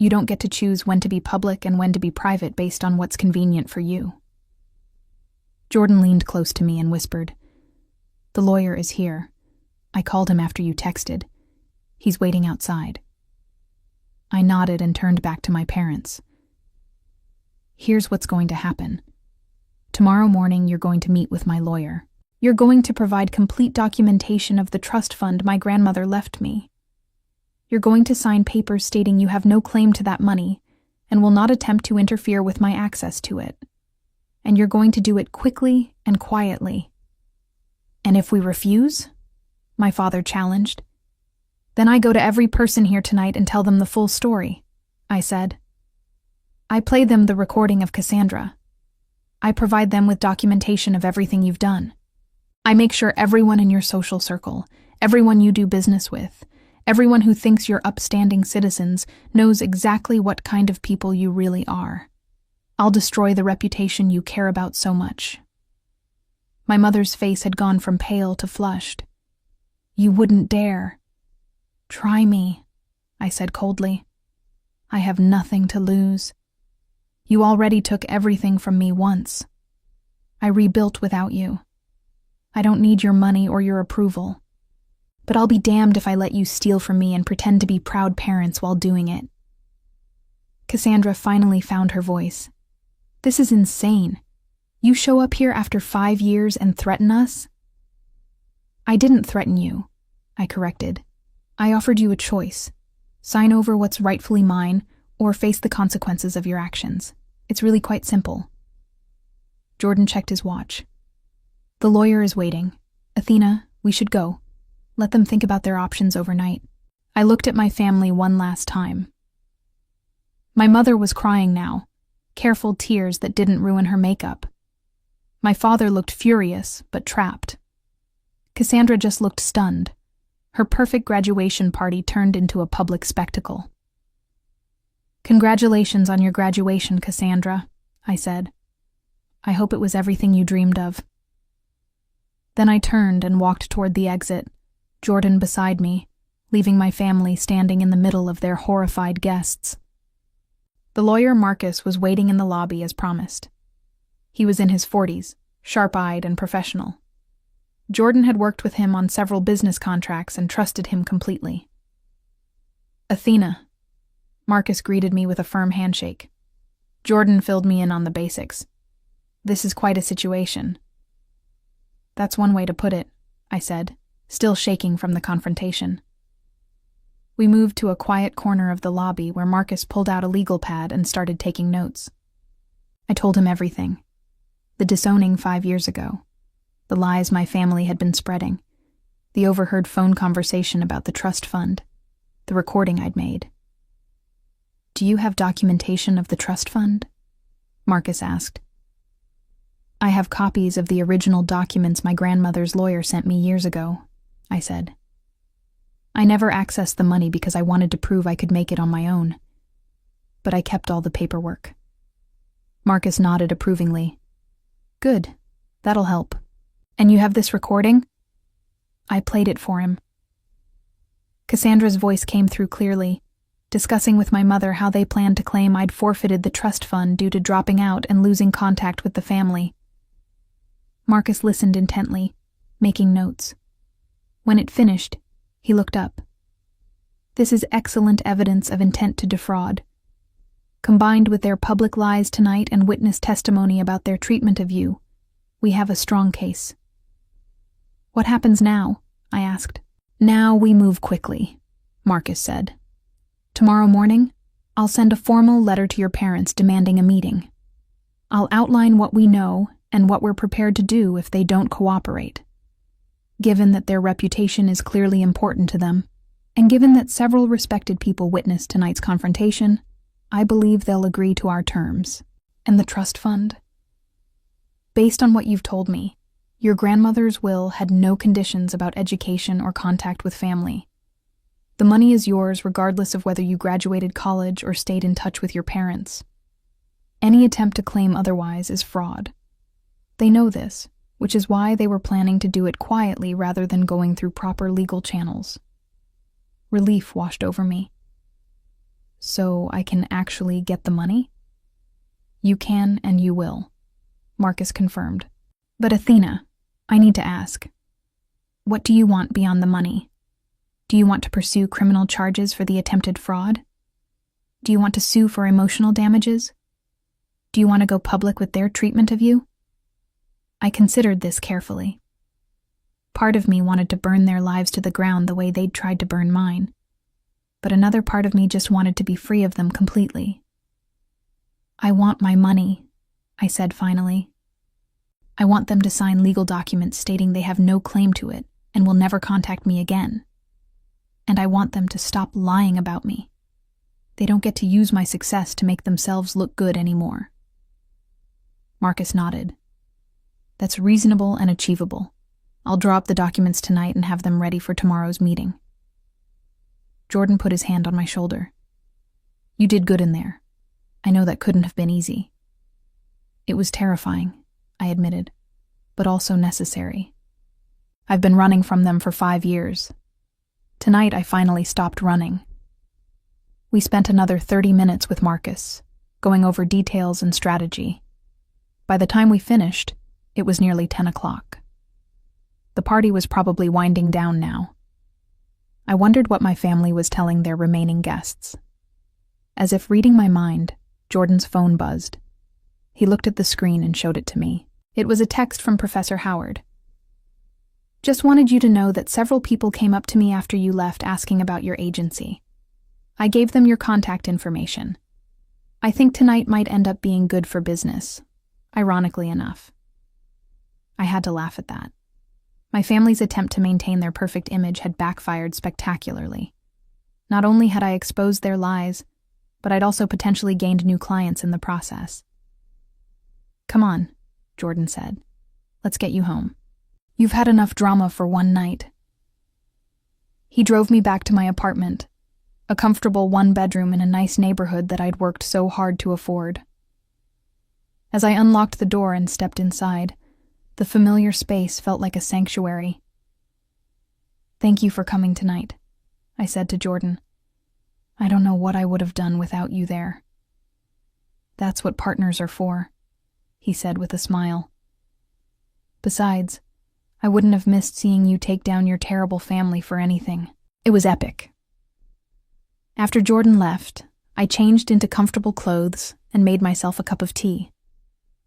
You don't get to choose when to be public and when to be private based on what's convenient for you. Jordan leaned close to me and whispered, "The lawyer is here. I called him after you texted. He's waiting outside." I nodded and turned back to my parents. Here's what's going to happen. Tomorrow morning, you're going to meet with my lawyer. You're going to provide complete documentation of the trust fund my grandmother left me. You're going to sign papers stating you have no claim to that money and will not attempt to interfere with my access to it. And you're going to do it quickly and quietly. And if we refuse, my father challenged, then I go to every person here tonight and tell them the full story, I said. I play them the recording of Cassandra. I provide them with documentation of everything you've done. I make sure everyone in your social circle, everyone you do business with, everyone who thinks you're upstanding citizens knows exactly what kind of people you really are. I'll destroy the reputation you care about so much. My mother's face had gone from pale to flushed. You wouldn't dare. Try me, I said coldly. I have nothing to lose. You already took everything from me once. I rebuilt without you. I don't need your money or your approval. But I'll be damned if I let you steal from me and pretend to be proud parents while doing it. Cassandra finally found her voice. This is insane. You show up here after 5 years and threaten us? I didn't threaten you, I corrected. I offered you a choice. Sign over what's rightfully mine or face the consequences of your actions. It's really quite simple. Jordan checked his watch. The lawyer is waiting. Athena, we should go. Let them think about their options overnight. I looked at my family one last time. My mother was crying now, careful tears that didn't ruin her makeup. My father looked furious, but trapped. Cassandra just looked stunned. Her perfect graduation party turned into a public spectacle. Congratulations on your graduation, Cassandra, I said. I hope it was everything you dreamed of. Then I turned and walked toward the exit, Jordan beside me, leaving my family standing in the middle of their horrified guests. The lawyer Marcus was waiting in the lobby as promised. He was in his 40s, sharp-eyed and professional. Jordan had worked with him on several business contracts and trusted him completely. "Athena." Marcus greeted me with a firm handshake. Jordan filled me in on the basics. "This is quite a situation." "That's one way to put it," I said, still shaking from the confrontation. We moved to a quiet corner of the lobby where Marcus pulled out a legal pad and started taking notes. I told him everything. The disowning 5 years ago, the lies my family had been spreading, the overheard phone conversation about the trust fund, the recording I'd made. "Do you have documentation of the trust fund?" Marcus asked. "I have copies of the original documents my grandmother's lawyer sent me years ago," I said. "I never accessed the money because I wanted to prove I could make it on my own. But I kept all the paperwork." Marcus nodded approvingly. "Good. That'll help. And you have this recording?" I played it for him. Cassandra's voice came through clearly, discussing with my mother how they planned to claim I'd forfeited the trust fund due to dropping out and losing contact with the family. Marcus listened intently, making notes. When it finished, he looked up. "This is excellent evidence of intent to defraud. Combined with their public lies tonight and witness testimony about their treatment of you, we have a strong case." "What happens now?" I asked. "Now we move quickly," Marcus said. "Tomorrow morning, I'll send a formal letter to your parents demanding a meeting. I'll outline what we know and what we're prepared to do if they don't cooperate. Given that their reputation is clearly important to them, and given that several respected people witnessed tonight's confrontation, I believe they'll agree to our terms." "And the trust fund?" "Based on what you've told me, your grandmother's will had no conditions about education or contact with family. The money is yours regardless of whether you graduated college or stayed in touch with your parents. Any attempt to claim otherwise is fraud. They know this, which is why they were planning to do it quietly rather than going through proper legal channels." Relief washed over me. "So I can actually get the money?" "You can and you will," Marcus confirmed. "But Athena, I need to ask. What do you want beyond the money? Do you want to pursue criminal charges for the attempted fraud? Do you want to sue for emotional damages? Do you want to go public with their treatment of you?" I considered this carefully. Part of me wanted to burn their lives to the ground the way they'd tried to burn mine, but another part of me just wanted to be free of them completely. "I want my money," I said finally. "I want them to sign legal documents stating they have no claim to it and will never contact me again. And I want them to stop lying about me. They don't get to use my success to make themselves look good anymore." Marcus nodded. "That's reasonable and achievable. I'll draw up the documents tonight and have them ready for tomorrow's meeting." Jordan put his hand on my shoulder. "You did good in there. I know that couldn't have been easy." "It was terrifying," I admitted, "but also necessary. I've been running from them for 5 years. Tonight I finally stopped running." We spent another 30 minutes with Marcus, going over details and strategy. By the time we finished, it was nearly 10 o'clock. The party was probably winding down now. I wondered what my family was telling their remaining guests. As if reading my mind, Jordan's phone buzzed. He looked at the screen and showed it to me. It was a text from Professor Howard. "Just wanted you to know that several people came up to me after you left asking about your agency. I gave them your contact information. I think tonight might end up being good for business, ironically enough." I had to laugh at that. My family's attempt to maintain their perfect image had backfired spectacularly. Not only had I exposed their lies, but I'd also potentially gained new clients in the process. "Come on," Jordan said. "Let's get you home. You've had enough drama for one night." He drove me back to my apartment, a comfortable one-bedroom in a nice neighborhood that I'd worked so hard to afford. As I unlocked the door and stepped inside, The familiar space felt like a sanctuary. "Thank you for coming tonight," I said to Jordan. "I don't know what I would have done without you there." "That's what partners are for," he said with a smile. "Besides, I wouldn't have missed seeing you take down your terrible family for anything. It was epic." After Jordan left, I changed into comfortable clothes and made myself a cup of tea.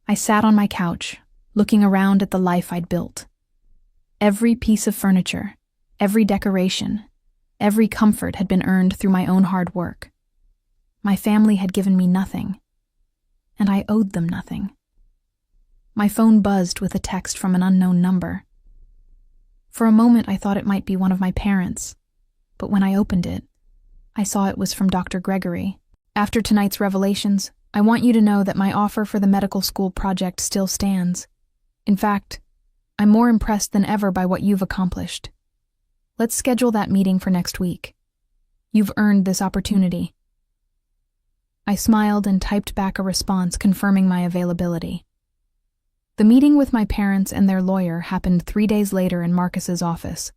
I sat on my couch, looking around at the life I'd built. Every piece of furniture, every decoration, every comfort had been earned through my own hard work. My family had given me nothing, and I owed them nothing. My phone buzzed with a text from an unknown number. For a moment I thought it might be one of my parents, but when I opened it, I saw it was from Dr. Gregory. "After tonight's revelations, I want you to know that my offer for the medical school project still stands. In fact, I'm more impressed than ever by what you've accomplished. Let's schedule that meeting for next week. You've earned this opportunity." I smiled and typed back a response confirming my availability. The meeting with my parents and their lawyer happened 3 days later in Marcus's office.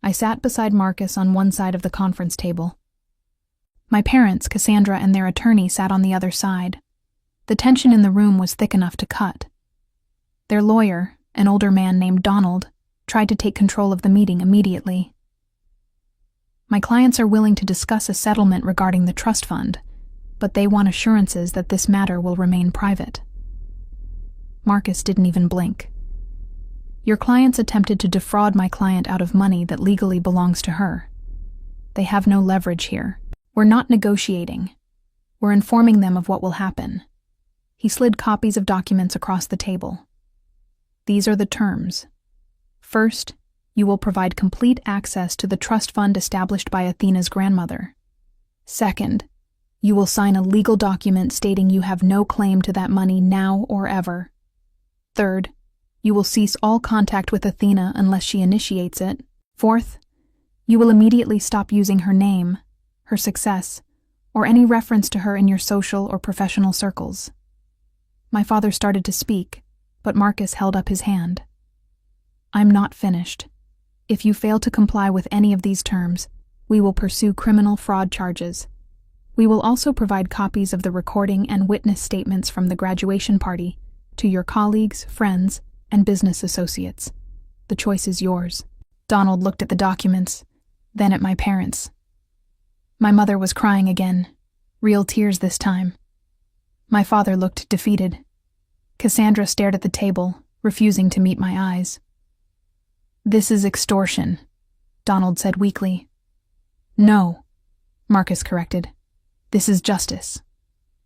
I sat beside Marcus on one side of the conference table. My parents, Cassandra, and their attorney sat on the other side. The tension in the room was thick enough to cut. Their lawyer, an older man named Donald, tried to take control of the meeting immediately. "My clients are willing to discuss a settlement regarding the trust fund, but they want assurances that this matter will remain private." Marcus didn't even blink. "Your clients attempted to defraud my client out of money that legally belongs to her. They have no leverage here. We're not negotiating. We're informing them of what will happen." He slid copies of documents across the table. "These are the terms. First, you will provide complete access to the trust fund established by Athena's grandmother. Second, you will sign a legal document stating you have no claim to that money now or ever. Third, you will cease all contact with Athena unless she initiates it. Fourth, you will immediately stop using her name, her success, or any reference to her in your social or professional circles." My father started to speak, but Marcus held up his hand. "I'm not finished. If you fail to comply with any of these terms, we will pursue criminal fraud charges. We will also provide copies of the recording and witness statements from the graduation party to your colleagues, friends, and business associates. The choice is yours." Donald looked at the documents, then at my parents. My mother was crying again, real tears this time. My father looked defeated. Cassandra stared at the table, refusing to meet my eyes. "This is extortion," Donald said weakly. "No," Marcus corrected. "This is justice.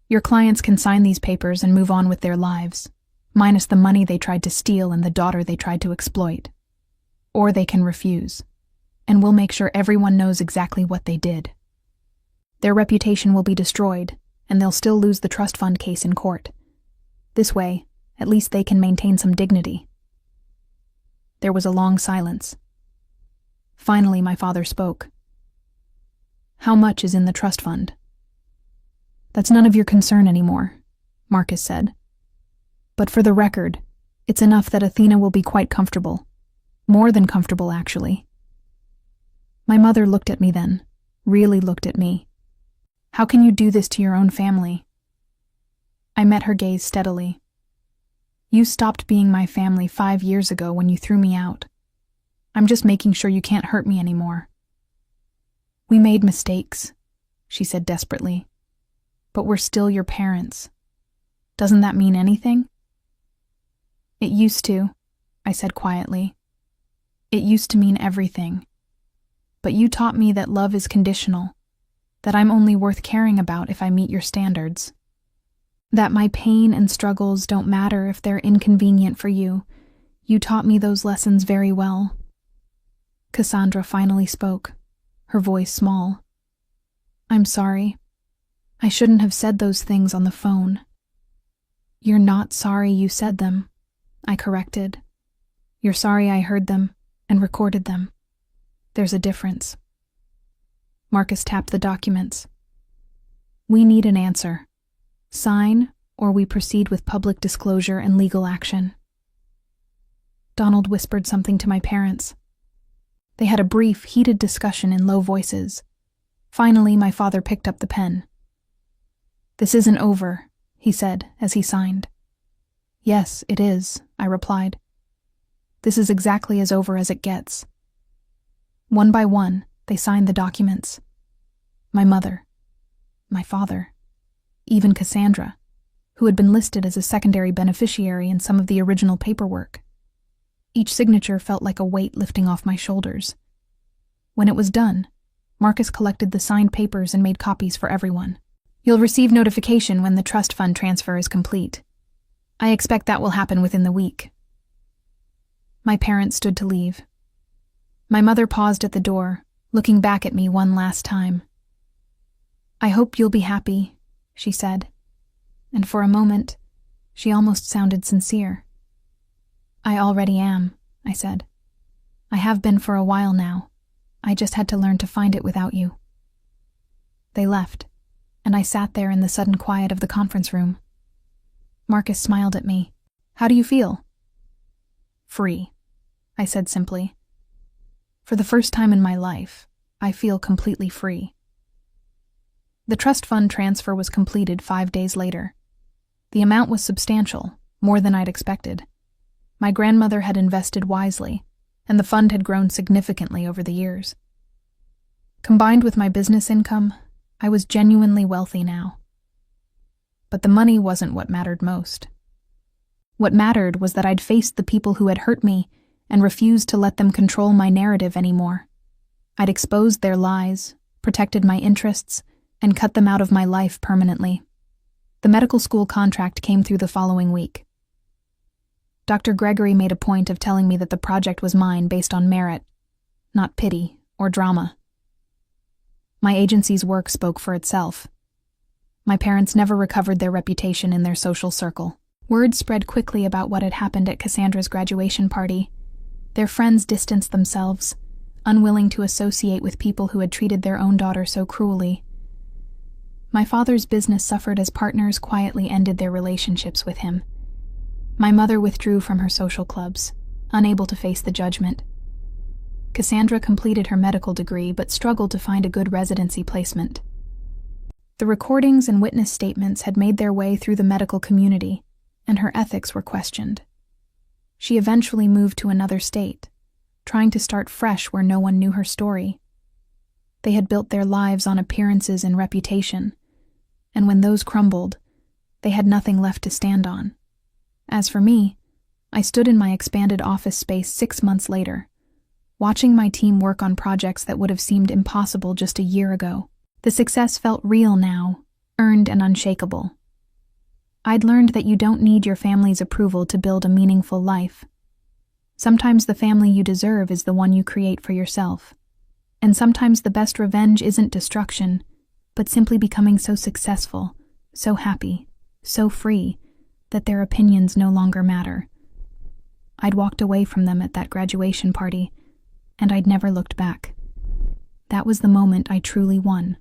Your clients can sign these papers and move on with their lives, minus the money they tried to steal and the daughter they tried to exploit. Or they can refuse, and we'll make sure everyone knows exactly what they did. Their reputation will be destroyed, and they'll still lose the trust fund case in court. This way, at least they can maintain some dignity." There was a long silence. Finally, my father spoke. "How much is in the trust fund?" "That's none of your concern anymore," Marcus said. "But for the record, it's enough that Athena will be quite comfortable. More than comfortable, actually." My mother looked at me then, really looked at me. "How can you do this to your own family?" I met her gaze steadily. "You stopped being my family 5 years ago when you threw me out. I'm just making sure you can't hurt me anymore." "We made mistakes," she said desperately. "But we're still your parents. Doesn't that mean anything?" "It used to," I said quietly. "It used to mean everything. But you taught me that love is conditional, that I'm only worth caring about if I meet your standards. That my pain and struggles don't matter if they're inconvenient for you. You taught me those lessons very well." Cassandra finally spoke, her voice small. "I'm sorry. I shouldn't have said those things on the phone." "You're not sorry you said them," I corrected. "You're sorry I heard them and recorded them. There's a difference." Marcus tapped the documents. "We need an answer. Sign, or we proceed with public disclosure and legal action." Donald whispered something to my parents. They had a brief, heated discussion in low voices. Finally, my father picked up the pen. "This isn't over," he said as he signed. "Yes, it is," I replied. "This is exactly as over as it gets." One by one, they signed the documents. My mother, my father, even Cassandra, who had been listed as a secondary beneficiary in some of the original paperwork. Each signature felt like a weight lifting off my shoulders. When it was done, Marcus collected the signed papers and made copies for everyone. "You'll receive notification when the trust fund transfer is complete. I expect that will happen within the week." My parents stood to leave. My mother paused at the door, looking back at me one last time. "I hope you'll be happy," she said, and for a moment, she almost sounded sincere. "I already am," I said. "I have been for a while now. I just had to learn to find it without you." They left, and I sat there in the sudden quiet of the conference room. Marcus smiled at me. "How do you feel?" "Free," I said simply. "For the first time in my life, I feel completely free." The trust fund transfer was completed 5 days later. The amount was substantial, more than I'd expected. My grandmother had invested wisely, and the fund had grown significantly over the years. Combined with my business income, I was genuinely wealthy now. But the money wasn't what mattered most. What mattered was that I'd faced the people who had hurt me and refused to let them control my narrative anymore. I'd exposed their lies, protected my interests, and cut them out of my life permanently. The medical school contract came through the following week. Dr. Gregory made a point of telling me that the project was mine based on merit, not pity or drama. My agency's work spoke for itself. My parents never recovered their reputation in their social circle. Word spread quickly about what had happened at Cassandra's graduation party. Their friends distanced themselves, unwilling to associate with people who had treated their own daughter so cruelly. My father's business suffered as partners quietly ended their relationships with him. My mother withdrew from her social clubs, unable to face the judgment. Cassandra completed her medical degree but struggled to find a good residency placement. The recordings and witness statements had made their way through the medical community, and her ethics were questioned. She eventually moved to another state, trying to start fresh where no one knew her story. They had built their lives on appearances and reputation, and when those crumbled, they had nothing left to stand on. As for me, I stood in my expanded office space 6 months later, watching my team work on projects that would have seemed impossible just a year ago. The success felt real now, earned and unshakable. I'd learned that you don't need your family's approval to build a meaningful life. Sometimes the family you deserve is the one you create for yourself. And sometimes the best revenge isn't destruction, but simply becoming so successful, so happy, so free, that their opinions no longer matter. I'd walked away from them at that graduation party, and I'd never looked back. That was the moment I truly won.